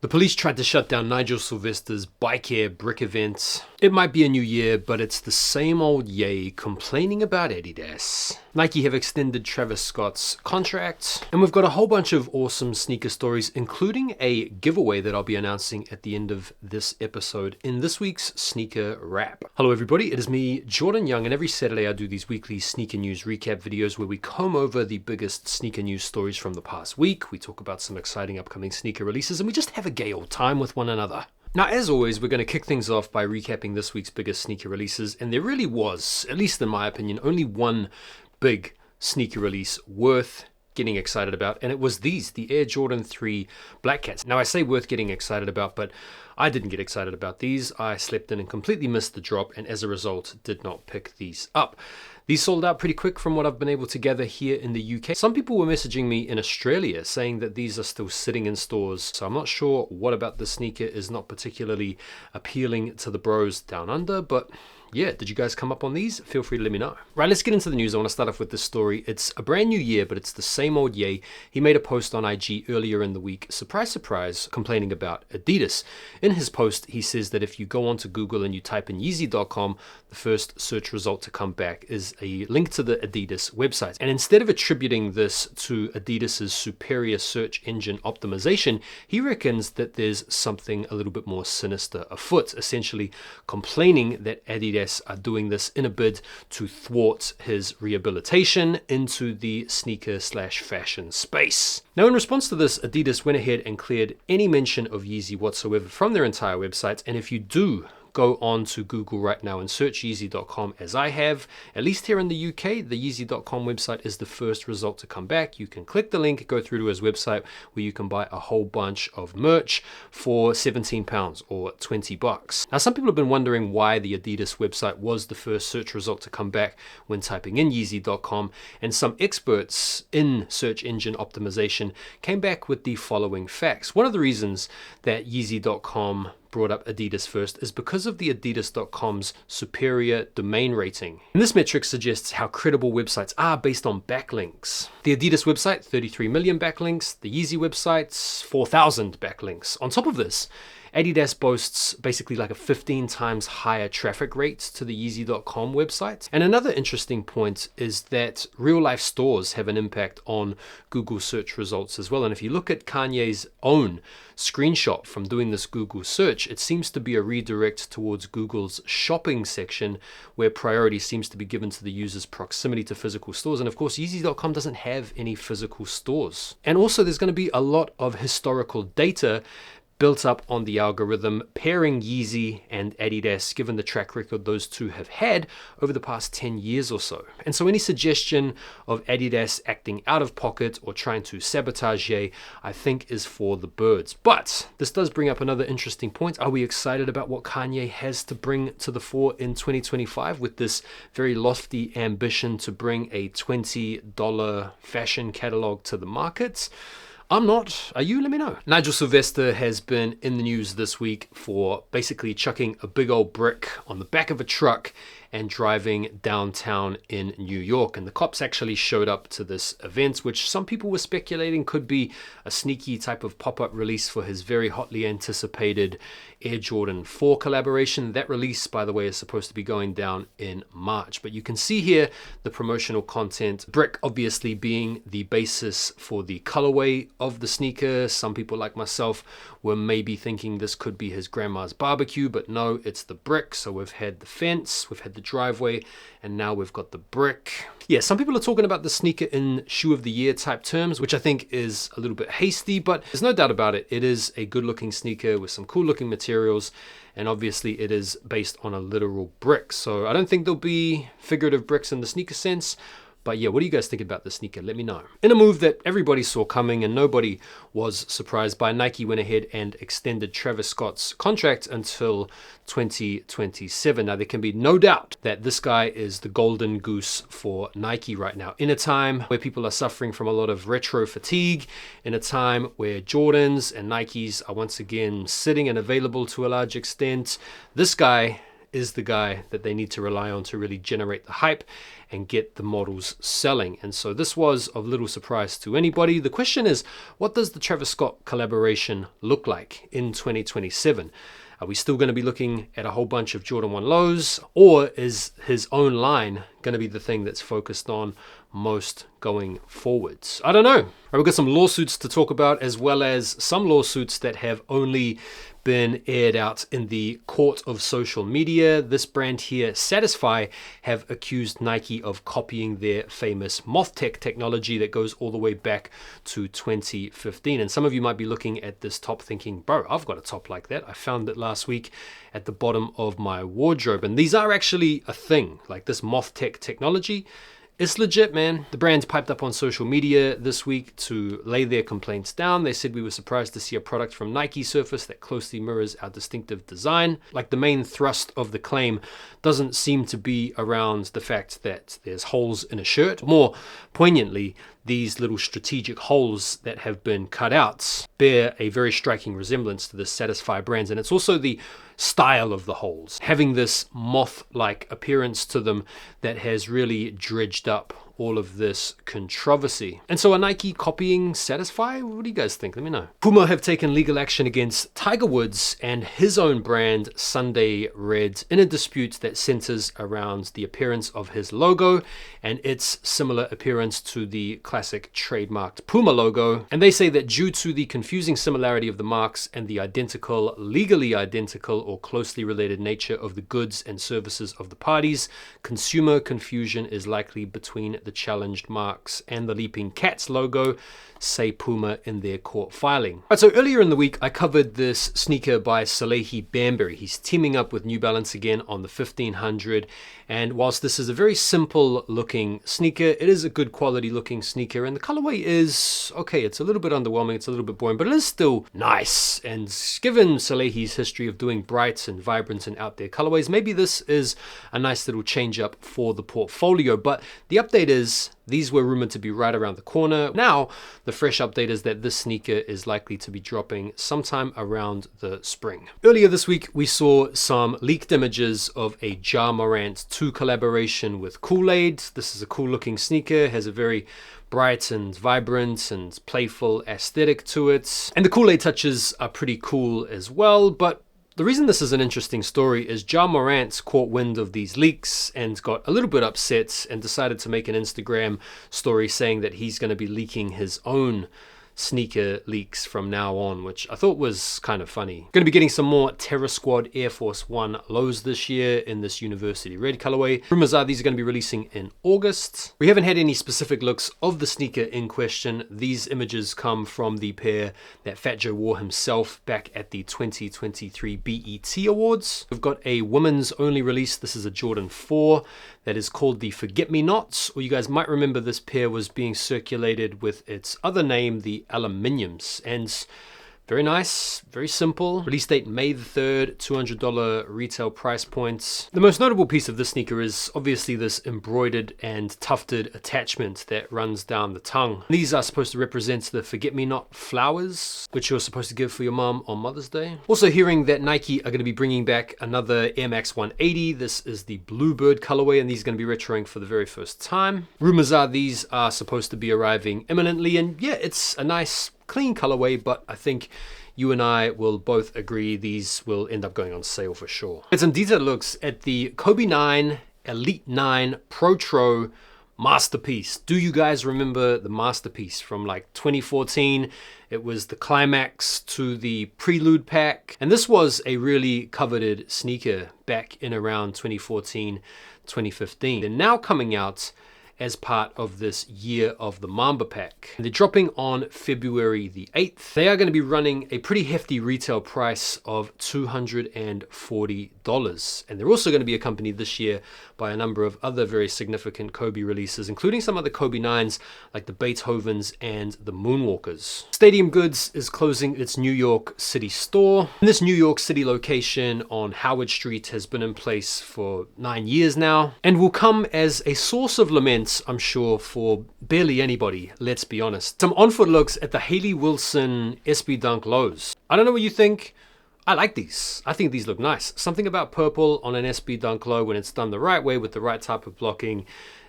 The police tried to shut down Nigel Sylvester's bike air brick event. It might be a new year, but it's the same old yay complaining about Adidas. Nike have extended Travis Scott's contract, and we've got a whole bunch of awesome sneaker stories, including a giveaway that I'll be announcing at the end of this episode in this week's Sneaker Wrap. Hello everybody, it is me, Jordan Young, and every Saturday I do these weekly sneaker news recap videos where we comb over the biggest sneaker news stories from the past week. We talk about some exciting upcoming sneaker releases, and we just have a gay old time with one another. Now, as always, we're going to kick things off by recapping this week's biggest sneaker releases, and there really was, at least in my opinion, only one big sneaker release worth getting excited about, and it was the Air Jordan 3 Black Cats. Now, I say worth getting excited about, but I didn't get excited about these. I slept in and completely missed the drop, and as a result, did not pick these up. These sold out pretty quick from what I've been able to gather here in the UK. Some people were messaging me in Australia saying that these are still sitting in stores, so I'm not sure what about the sneaker is not particularly appealing to the bros down under, but yeah, did you guys come up on these? Feel free to let me know. Right, let's get into the news. I want to start off with this story. It's a brand new year, but it's the same old yay. He made a post on IG earlier in the week, surprise, surprise, complaining about Adidas. In his post, he says that if you go onto Google and you type in Yeezy.com, the first search result to come back is a link to the Adidas website. And instead of attributing this to Adidas's superior search engine optimization, he reckons that there's something a little bit more sinister afoot, essentially complaining that Adidas are doing this in a bid to thwart his rehabilitation into the sneaker/fashion space. Now, in response to this, Adidas went ahead and cleared any mention of Yeezy whatsoever from their entire website, and if you do go on to Google right now and search Yeezy.com as I have, at least here in the UK, the Yeezy.com website is the first result to come back. You can click the link, go through to his website where you can buy a whole bunch of merch for £17 or $20. Now, some people have been wondering why the Adidas website was the first search result to come back when typing in Yeezy.com, and some experts in search engine optimization came back with the following facts. One of the reasons that Yeezy.com brought up Adidas first is because of the Adidas.com's superior domain rating. And this metric suggests how credible websites are based on backlinks. The Adidas website, 33 million backlinks. The Yeezy website, 4,000 backlinks. On top of this, Adidas boasts basically like a 15 times higher traffic rate to the Yeezy.com website. And another interesting point is that real life stores have an impact on Google search results as well. And if you look at Kanye's own screenshot from doing this Google search, it seems to be a redirect towards Google's shopping section, where priority seems to be given to the user's proximity to physical stores. And of course, Yeezy.com doesn't have any physical stores. And also there's going to be a lot of historical data built up on the algorithm pairing Yeezy and Adidas, given the track record those two have had over the past 10 years or so. And so any suggestion of Adidas acting out of pocket or trying to sabotage Ye, I think is for the birds. But this does bring up another interesting point. Are we excited about what Kanye has to bring to the fore in 2025 with this very lofty ambition to bring a $20 fashion catalog to the market? I'm not. Are you? Let me know. Nigel Sylvester has been in the news this week for basically chucking a big old brick on the back of a truck and driving downtown in New York. And the cops actually showed up to this event, which some people were speculating could be a sneaky type of pop-up release for his very hotly anticipated Air Jordan 4 collaboration. That release, by the way, is supposed to be going down in March. But you can see here the promotional content. Brick obviously being the basis for the colorway of the sneaker. Some people like myself were maybe thinking this could be his grandma's barbecue, but no, it's the brick. So we've had the fence, we've had the driveway, and now we've got the brick. Yeah, some people are talking about the sneaker in shoe of the year type terms, which I think is a little bit hasty, but there's no doubt about it. It is a good looking sneaker with some cool looking materials, and obviously it is based on a literal brick. So I don't think there'll be figurative bricks in the sneaker sense. But yeah, what do you guys think about the sneaker? Let me know. In a move that everybody saw coming and nobody was surprised by, Nike went ahead and extended Travis Scott's contract until 2027. Now, there can be no doubt that this guy is the golden goose for Nike right now. In a time where people are suffering from a lot of retro fatigue, in a time where Jordans and Nikes are once again sitting and available to a large extent, this guy is the guy that they need to rely on to really generate the hype and get the models selling. And so this was of little surprise to anybody. The question is, what does the Travis Scott collaboration look like in 2027? Are we still going to be looking at a whole bunch of Jordan 1 lows, or is his own line going to be the thing that's focused on most going forwards? I don't know. All right, we've got some lawsuits to talk about, as well as some lawsuits that have only been aired out in the court of social media. This brand here, Satisfy, have accused Nike of copying their famous moth tech technology that goes all the way back to 2015. And some of you might be looking at this top thinking, bro, I've got a top like that. I found it last week at the bottom of my wardrobe. And these are actually a thing, like this moth tech technology. It's legit, man. The brand piped up on social media this week to lay their complaints down. They said we were surprised to see a product from Nike surface that closely mirrors our distinctive design. Like, the main thrust of the claim doesn't seem to be around the fact that there's holes in a shirt. More poignantly, these little strategic holes that have been cut out bear a very striking resemblance to the Satisfy brands. And it's also the style of the holes, having this moth-like appearance to them that has really dredged up all of this controversy. And so are Nike copying Satisfy? What do you guys think? Let me know. Puma have taken legal action against Tiger Woods and his own brand, Sunday Red, in a dispute that centers around the appearance of his logo and its similar appearance to the classic trademarked Puma logo. And they say that due to the confusing similarity of the marks and the identical, legally identical or closely related nature of the goods and services of the parties, consumer confusion is likely between the challenged marks and the Leaping Cats logo, say Puma in their court filing. All right, so earlier in the week, I covered this sneaker by Salehe Bambury. He's teaming up with New Balance again on the 1500. And whilst this is a very simple looking sneaker, it is a good quality looking sneaker. And the colorway is, okay, it's a little bit underwhelming, it's a little bit boring, but it is still nice. And given Salehe's history of doing bright and vibrant and out there colorways, maybe this is a nice little change up for the portfolio. But the update is, these were rumored to be right around the corner. Now, the fresh update is that this sneaker is likely to be dropping sometime around the spring. Earlier this week, we saw some leaked images of a Ja Morant 2 collaboration with Kool-Aid. This is a cool looking sneaker, has a very bright and vibrant and playful aesthetic to it. And the Kool-Aid touches are pretty cool as well, but the reason this is an interesting story is Ja Morant caught wind of these leaks and got a little bit upset and decided to make an Instagram story saying that he's going to be leaking his own sneaker leaks from now on, which I thought was kind of funny. Going to be getting some more Terror Squad Air Force One lows this year in this University Red colorway. Rumors are these are going to be releasing in August. We haven't had any specific looks of the sneaker in question. These images come from the pair that Fat Joe wore himself back at the 2023 BET Awards. We've got a women's only release. This is a Jordan 4 that is called the Forget Me Nots, or you guys might remember this pair was being circulated with its other name, the Aluminiums. And very nice, very simple. Release date May the 3rd, $200 retail price points. The most notable piece of this sneaker is obviously this embroidered and tufted attachment that runs down the tongue. These are supposed to represent the forget-me-not flowers, which you're supposed to give for your mom on Mother's Day. Also hearing that Nike are going to be bringing back another Air Max 180. This is the Bluebird colorway, and these are going to be retroing for the very first time. Rumors are these are supposed to be arriving imminently, and yeah, it's a nice clean colorway, but I think you and I will both agree these will end up going on sale for sure. Get some detailed looks at the Kobe 9 Elite 9 Protro Masterpiece. Do you guys remember the Masterpiece from like 2014? It was the climax to the Prelude pack, and this was a really coveted sneaker back in around 2014, 2015. And now coming out as part of this Year of the Mamba pack. And they're dropping on February the 8th. They are going to be running a pretty hefty retail price of $240. And they're also going to be accompanied this year by a number of other very significant Kobe releases, including some of the Kobe 9s like the Beethovens and the Moonwalkers. Stadium Goods is closing its New York City store. And this New York City location on Howard Street has been in place for 9 years now and will come as a source of lament, I'm sure, for barely anybody, let's be honest. Some on-foot looks at the Hayley Wilson SB Dunk lows. I don't know what you think. I like these. I think these look nice. Something about purple on an SB Dunk Low when it's done the right way with the right type of blocking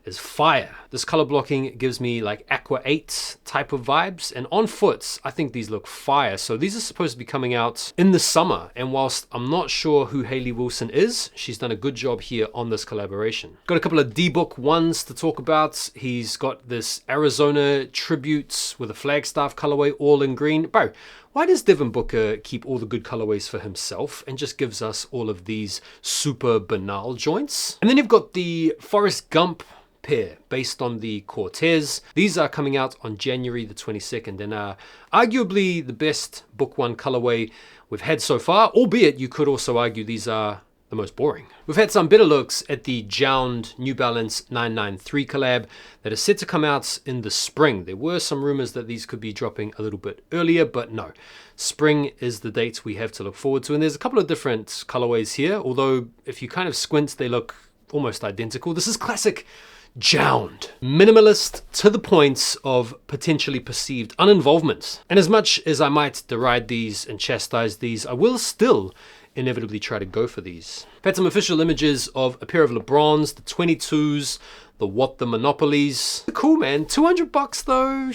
is fire. This color blocking gives me like Aqua 8 type of vibes, and on foot, I think these look fire. So these are supposed to be coming out in the summer, and whilst I'm not sure who Hayley Wilson is, she's done a good job here on this collaboration. Got a couple of D-Book ones to talk about. He's got this Arizona tribute with a Flagstaff colorway all in green. Bro, why does Devin Booker keep all the good colorways for himself and just gives us all of these super banal joints? And then you've got the Forrest Gump pair based on the Cortez. These are coming out on January the 22nd and are arguably the best Book 1 colorway we've had so far, albeit you could also argue these are the most boring. We've had some better looks at the JOUND New Balance 993 collab that is set to come out in the spring. There were some rumors that these could be dropping a little bit earlier, but no. Spring is the date we have to look forward to. And there's a couple of different colorways here, although if you kind of squint, they look almost identical. This is classic JOUND. Minimalist to the point of potentially perceived uninvolvement. And as much as I might deride these and chastise these, I will still inevitably try to go for these. I've had some official images of a pair of Lebrons, the 22s, the Monopolies. Cool, man. 200 bucks though.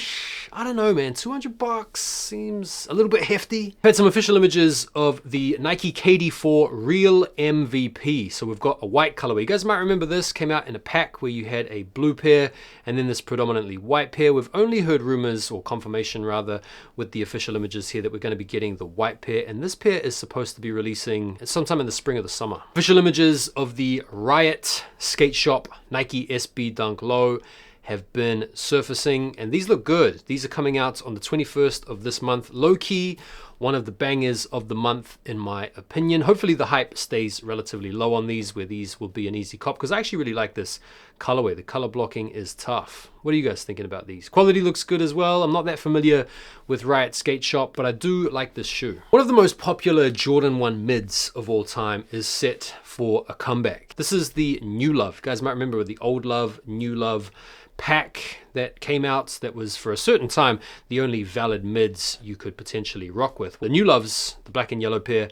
I don't know, man. 200 bucks seems a little bit hefty. I've had some official images of the Nike KD4 Real MVP. So we've got a white colorway. You guys might remember this came out in a pack where you had a blue pair and then this predominantly white pair. We've only heard rumors, or confirmation rather, with the official images here that we're going to be getting the white pair, and this pair is supposed to be releasing sometime in the spring or the summer. Official images of the Riot Skate Shop Nike SB Dunk Low have been surfacing, and these look good. These are coming out on the 21st of this month. Low key, one of the bangers of the month in my opinion. Hopefully the hype stays relatively low on these, where these will be an easy cop, because I actually really like this colorway. The color blocking is tough. What are you guys thinking about these? Quality looks good as well. I'm not that familiar with Riot Skate Shop, but I do like this shoe. One of the most popular Jordan 1 mids of all time is set for a comeback. This is the New Love. You guys might remember the Old Love, New Love pack that came out that was for a certain time the only valid mids you could potentially rock with. The New Loves, the black and yellow pair,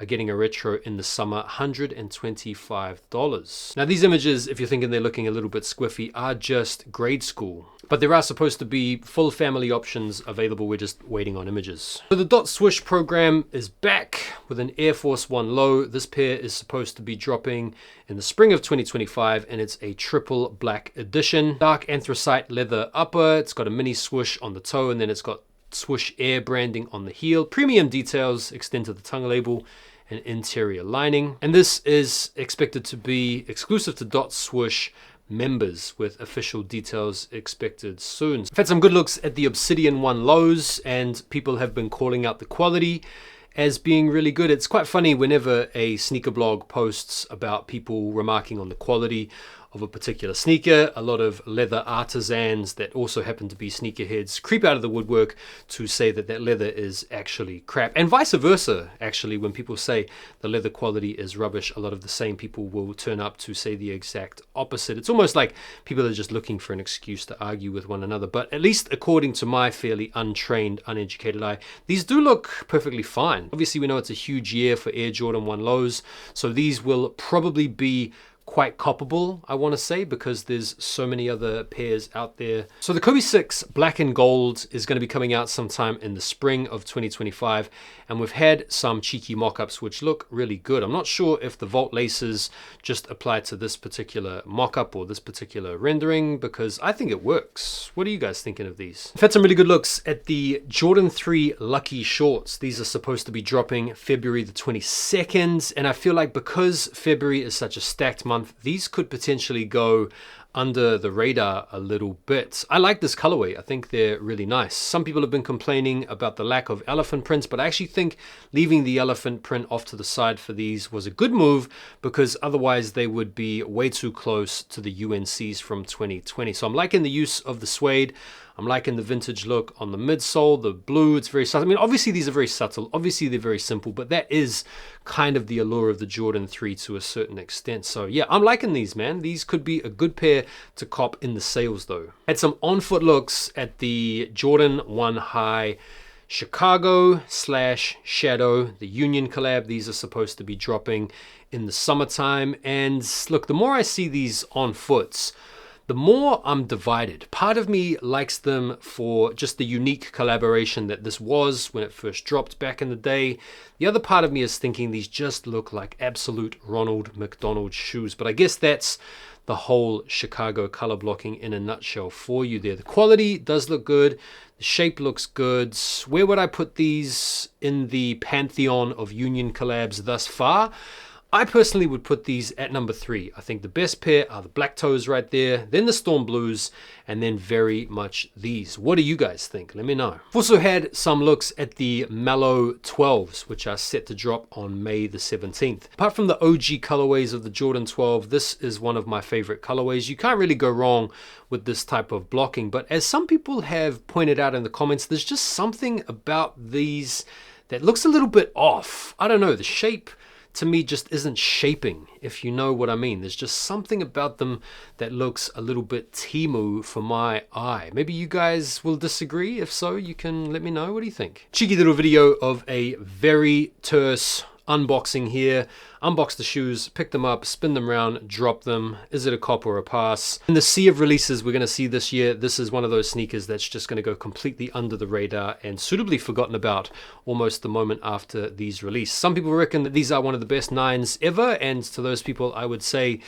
are getting a retro in the summer, $125. Now these images, if you're thinking they're looking a little bit squiffy, are just grade school. But there are supposed to be full family options available. We're just waiting on images. So the Dot Swoosh program is back with an Air Force 1 low. This pair is supposed to be dropping in the spring of 2025, and it's a triple black edition. Dark anthracite leather upper. It's got a mini swoosh on the toe, and then it's got Swoosh Air branding on the heel. Premium details extend to the tongue label and interior lining. And this is expected to be exclusive to Dot Swoosh members, with official details expected soon. I've had some good looks at the Obsidian 1 lows, and people have been calling out the quality as being really good. It's quite funny whenever a sneaker blog posts about people remarking on the quality of a particular sneaker. A lot of leather artisans that also happen to be sneakerheads creep out of the woodwork to say that that leather is actually crap, and vice versa. Actually, when people say the leather quality is rubbish, a lot of the same people will turn up to say the exact opposite. It's almost like people are just looking for an excuse to argue with one another. But at least according to my fairly untrained, uneducated eye, these do look perfectly fine. Obviously we know it's a huge year for Air Jordan 1 lows, so these will probably be quite coppable, I want to say, because there's so many other pairs out there. So the Kobe 6 black and gold is going to be coming out sometime in the spring of 2025, and we've had some cheeky mock-ups which look really good. I'm not sure if the vault laces just apply to this particular mock-up or this particular rendering, because I think it works. What are you guys thinking of these? I've had some really good looks at the Jordan 3 Lucky Shorts. These are supposed to be dropping February the 22nd, and I feel like because February is such a stacked month, these could potentially go under the radar a little bit. I like this colorway. I think they're really nice. Some people have been complaining about the lack of elephant prints, but I actually think leaving the elephant print off to the side for these was a good move, because otherwise they would be way too close to the UNCs from 2020. So I'm liking the use of the suede. I'm liking the vintage look on the midsole, the blue. It's very subtle. I mean, obviously these are very subtle. Obviously they're very simple, but that is kind of the allure of the Jordan 3 to a certain extent. So yeah, I'm liking these, man. These could be a good pair to cop in the sales though. Had some on-foot looks at the Jordan 1 High Chicago / Shadow, the Union collab. These are supposed to be dropping in the summertime. And look, the more I see these on foots, the more I'm divided. Part of me likes them for just the unique collaboration that this was when it first dropped back in the day. The other part of me is thinking these just look like absolute Ronald McDonald shoes. But I guess that's the whole Chicago color blocking in a nutshell for you there. The quality does look good. The shape looks good. Where would I put these in the pantheon of Union collabs thus far? I personally would put these at number 3. I think the best pair are the black toes right there, then the storm blues, and then very much these. What do you guys think? Let me know. I've also had some looks at the Melo 12s, which are set to drop on May the 17th. Apart from the OG colorways of the Jordan 12, this is one of my favorite colorways. You can't really go wrong with this type of blocking, but as some people have pointed out in the comments, there's just something about these that looks a little bit off. I don't know, the shape to me just isn't shaping, if you know what I mean. There's just something about them that looks a little bit Temu for my eye. Maybe you guys will disagree. If so, you can let me know. What do you think? Cheeky little video of a very terse unboxing here. Unbox the shoes, pick them up, spin them around, drop them. Is it a cop or a pass? In the sea of releases we're going to see this year, this is one of those sneakers that's just going to go completely under the radar and suitably forgotten about almost the moment after these release. Some people reckon that these are one of the best 9s ever, and to those people I would say,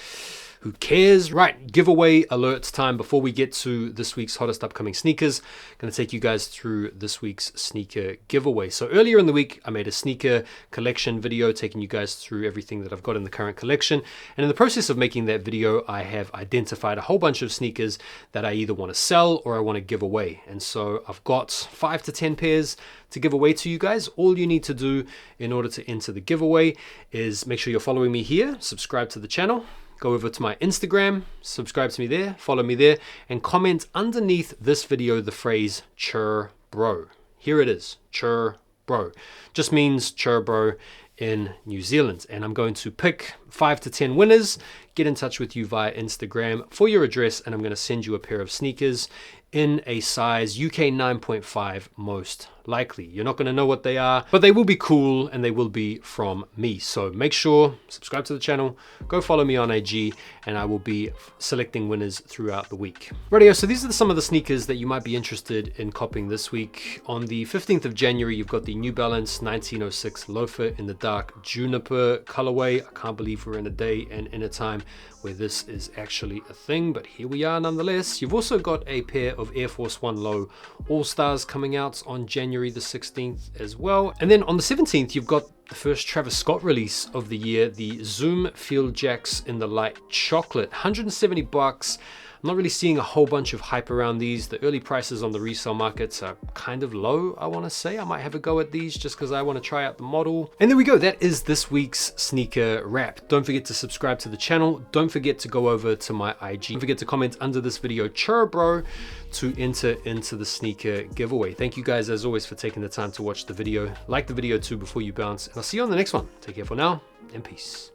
who cares? Right, giveaway alert time. Before we get to this week's hottest upcoming sneakers, I'm going to take you guys through this week's sneaker giveaway. So earlier in the week, I made a sneaker collection video taking you guys through everything that I've got in the current collection. And in the process of making that video, I have identified a whole bunch of sneakers that I either want to sell or I want to give away. And so I've got 5 to 10 pairs to give away to you guys. All you need to do in order to enter the giveaway is make sure you're following me here, subscribe to the channel, go over to my Instagram, subscribe to me there, follow me there, and comment underneath this video the phrase chur bro. Here it is, chur bro. Just means chur bro in New Zealand. And I'm going to pick 5 to 10 winners, get in touch with you via Instagram for your address, and I'm going to send you a pair of sneakers in a size UK 9.5 most likely. You're not going to know what they are, but they will be cool and they will be from me. So make sure, subscribe to the channel, go follow me on IG, and I will be selecting winners throughout the week. Radio, so these are some of the sneakers that you might be interested in copying this week. On the 15th of January, you've got the New Balance 1906 loafer in the dark juniper colorway. I can't believe we're in a day and in a time where this is actually a thing, but here we are nonetheless. You've also got a pair of Air Force One Low All-Stars coming out on January the 16th as well. And then on the 17th, you've got the first Travis Scott release of the year, the Zoom Field Jacks in the light chocolate, 170 bucks. I'm not really seeing a whole bunch of hype around these. The early prices on the resale markets are kind of low, I want to say. I might have a go at these just because I want to try out the model. And there we go. That is this week's sneaker wrap. Don't forget to subscribe to the channel. Don't forget to go over to my IG. Don't forget to comment under this video, chur bro, to enter into the sneaker giveaway. Thank you guys as always for taking the time to watch the video. Like the video too before you bounce. And I'll see you on the next one. Take care for now and peace.